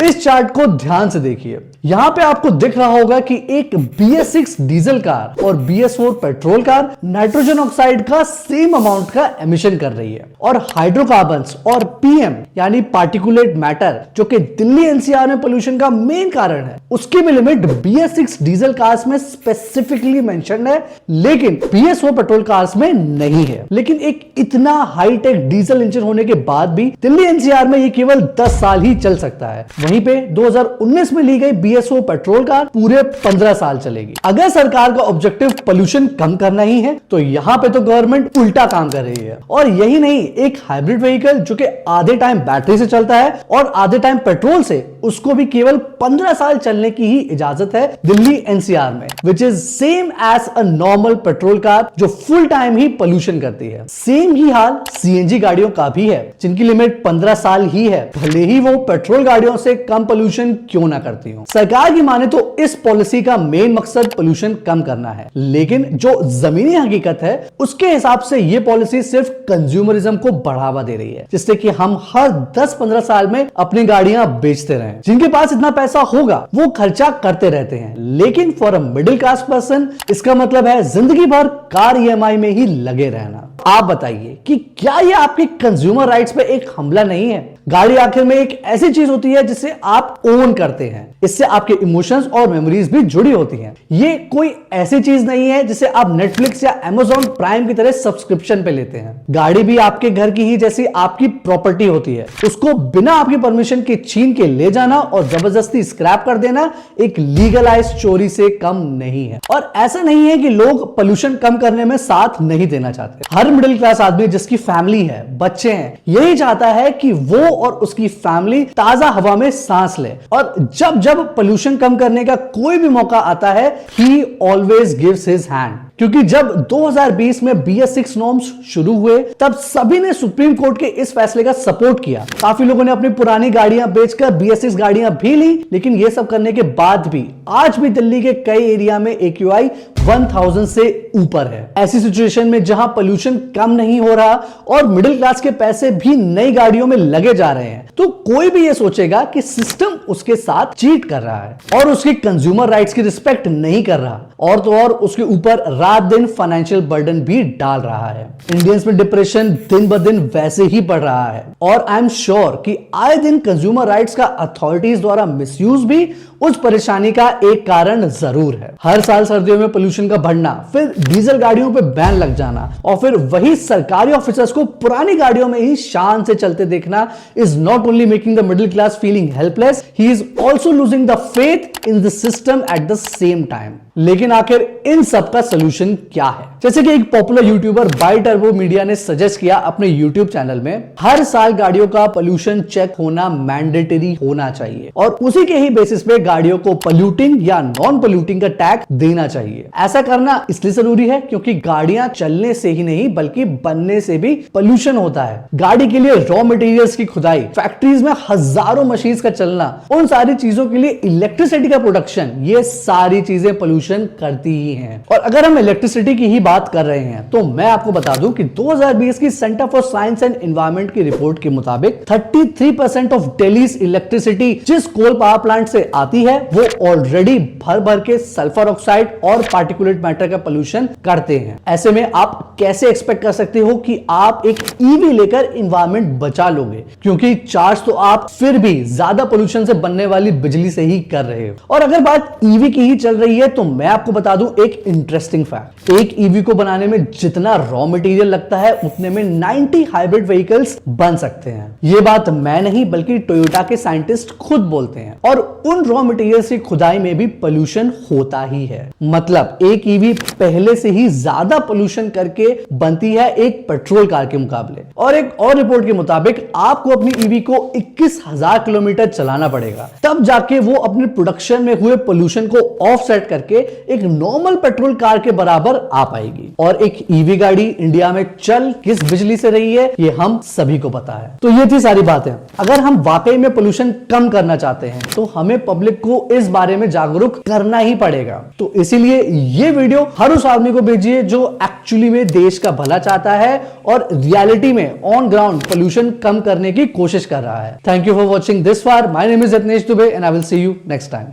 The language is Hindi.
इस चार्ट को ध्यान से देखिए। यहां पे आपको दिख रहा होगा कि एक BS6 डीजल कार और BS4 petrol car nitrogen oxide का सेम अमाउंट का एमिशन कर रही है, और हाइड्रोकार्बन्स और PM यानी पार्टिकुलेट मैटर जो कि दिल्ली NCR में पोल्यूशन का मेन कारण है, उसकी भी लिमिट BS6 डीजल कार्स में स्पेसिफिकली मेंशन्ड है, लेकिन BS4 पेट्रोल कार्स में नहीं है। लेकिन एक इतना हाईटेक डीजल इंजन होने के बाद भी दिल्ली NCR में ये केवल 10 साल ही चल सकता है। वहीं पे 2019 में ली गई BS4 पेट्रोल कार पूरे 15 साल चलेगी। अगर सरकार का ऑब्जेक्टिव पोल्यूशन कम करना ही है तो यहां पे तो गवर्नमेंट उल्टा काम कर रही है। और यही नहीं, एक हाइब्रिड व्हीकल जो कि आधे टाइम बैटरी से चलता है और आधे टाइम पेट्रोल से, उसको भी केवल 15 साल चलने की ही इजाजत है दिल्ली NCR में, which is same as a normal petrol car जो फुल टाइम ही पोल्यूशन करती है। सेम ही हाल CNG गाड़ियों का भी है, जिनकी लिमिट 15 साल ही है, भले ही वो पेट्रोल गाड़ियों से कम पोल्यूशन क्यों ना करती हो। सरकार की माने तो इस पॉलिसी का मेन मकसद पोल्यूशन कम करना है, लेकिन जो जमीनी हकीकत है उसके हिसाब से ये पॉलिसी सिर्फ कंज्यूमरिज्म को बढ़ावा दे रही है, जिससे कि हम हर 10-15 साल में अपनी गाड़ियां बेचते रहें। जिनके पास इतना पैसा होगा वो खर्चा करते रहते हैं, लेकिन for a middle class person इसका मतलब है जिंदगी भर कार EMI में ही लगे रहना। आप बताइए कि क्या ये आपके कंज्यूमर राइट्स पे एक हमला नहीं है? गाड़ी आखिर में एक ऐसी चीज होती है जिसे आप ओन करते हैं, इससे आपके इमोशंस और मेमोरीज भी जुड़ी होती हैं। ये कोई ऐसी चीज नहीं है जिसे आप नेटफ्लिक्स या Amazon प्राइम की तरह सब्सक्रिप्शन पे लेते हैं। गाड़ी भी आपके घर की ही जैसी आपकी प्रॉपर्टी होती है, उसको बिना आपकी परमिशन के छीन के ले जाना और जबरदस्ती स्क्रैप कर देना एक लीगलाइज चोरी से कम नहीं है। और ऐसा नहीं है कि लोग पोल्यूशन कम करने में साथ नहीं देना चाहते। हर मिडिल क्लास आदमी जिसकी फैमिली है, बच्चे हैं, यही चाहता है कि वो और उसकी फैमिली ताजा हवा में सांस ले, और जब जब पोल्यूशन कम करने का कोई भी मौका आता है, ही ऑलवेज गिव्स हिज हैंड। क्योंकि जब 2020 में BS6 नॉर्म्स शुरू हुए तब सभी ने सुप्रीम कोर्ट के इस फैसले का सपोर्ट किया। काफी लोगों ने अपनी पुरानी गाड़ियां बेचकर BS6 गाड़ियां भी ली, लेकिन यह सब करने के बाद भी आज भी दिल्ली के कई एरिया में AQI 1000 से ऊपर है। ऐसी सिचुएशन में जहां पोल्यूशन कम नहीं हो रहा और मिडिल क्लास के पैसे भी नई गाड़ियों में लगे जा रहे हैं, तो कोई भी ये सोचेगा कि सिस्टम उसके साथ चीट कर रहा है और उसके कंज्यूमर राइट्स की रिस्पेक्ट नहीं कर रहा, और तो और उसके ऊपर रात दिन फाइनेंशियल बर्डन भी डाल रहा है। इंडियंस में डिप्रेशन दिन ब दिन वैसे ही बढ़ रहा है, और आई एम श्योर कि आए दिन कंज्यूमर राइट्स का अथॉरिटीज द्वारा मिसयूज भी उस परेशानी का एक कारण जरूर है। हर साल सर्दियों में पोल्यूशन का बढ़ना, फिर डीजल गाड़ियों पे बैन लग जाना, और फिर वही सरकारी ऑफिसर्स को पुरानी गाड़ियों में ही शान से चलते देखना is not only making the middle class feeling helpless, he is also losing the faith in the system at the same time. लेकिन आखिर इन सब का सोल्यूशन क्या है? जैसे कि एक popular YouTuber by turbo media ने सजेस्ट किया अपने यूट्यूब चैनल में, हर साल गाड़ियों का पोल्यूशन चेक होना मैंडेटरी होना चाहिए, और उसी के ही बेसिस पे गाड़ियों को पोल्यूटिंग या नॉन पोल्यूटिंग का टैग देना चाहिए। ऐसा करना इसलिए जरूरी है क्योंकि गाड़ियां चलने से ही नहीं बल्कि बनने से भी पोल्यूशन होता है। गाड़ी के लिए रॉ मटेरियल्स की खुदाई, फैक्ट्रीज में हजारों मशीन्स का चलना, उन सारी चीजों के लिए इलेक्ट्रिसिटी का प्रोडक्शन, ये सारी चीजें पोल्यूशन करती ही हैं। और अगर हम इलेक्ट्रिसिटी की ही बात कर रहे हैं तो मैं आपको बता दूं कि 2020 की centre for science and environment की रिपोर्ट के मुताबिक 33% ऑफ दिल्लीज इलेक्ट्रिसिटी जिस कोल पावर प्लांट से आती है वो ऑलरेडी भर भर के सल्फर ऑक्साइड और पार्टिकुलेट मैटर का पोल्यूशन करते हैं। ऐसे में आप कैसे एक्सपेक्ट कर सकते हो कि आप एक ईवी लेकर एनवायरनमेंट बचा लोगे, क्योंकि चार्ज तो आप फिर भी ज्यादा पोल्यूशन से बनने वाली बिजली से ही कर रहे हो। और अगर बात ईवी की ही चल रही है तो मैं आपको बता दूं एक इंटरेस्टिंग फैक्ट, एक ईवी को बनाने में जितना रॉ मटेरियल लगता है उतने में 90 हाइब्रिड व्हीकल्स बन सकते हैं। यह बात मैं नहीं बल्कि टोयोटा के साइंटिस्ट खुद बोलते हैं, और उन रॉ मटेरियल की खुदाई में भी पोल्यूशन होता ही है। मतलब एक ईवी पहले से ही ज्यादा पोल्यूशन करके बनती है एक पेट्रोल कार के मुकाबले। और एक और रिपोर्ट के मुताबिक आपको अपनी ईवी को 21,000 किलोमीटर चलाना पड़ेगा, तब जाके वो अपने प्रोडक्शन में हुए पोल्यूशन को ऑफसेट करके एक नॉर्मल पेट्रोल कार के बराबर आ पाएगी। और एक ईवी गाड़ी इंडिया में चल किस बिजली से रही है ये हम सभी को पता है। तो ये थी सारी बातें। अगर हम वाकई में पोल्यूशन कम करना चाहते हैं तो हमें पब्लिक पब्लिक को इस बारे में जागरूक करना ही पड़ेगा। तो इसीलिए ये वीडियो हर उस आदमी को भेजिए जो एक्चुअली में देश का भला चाहता है और रियलिटी में ऑन ग्राउंड पोल्यूशन कम करने की कोशिश कर रहा है। Thank you for watching this far. My name is Ratnesh Dubey and I will see you next time.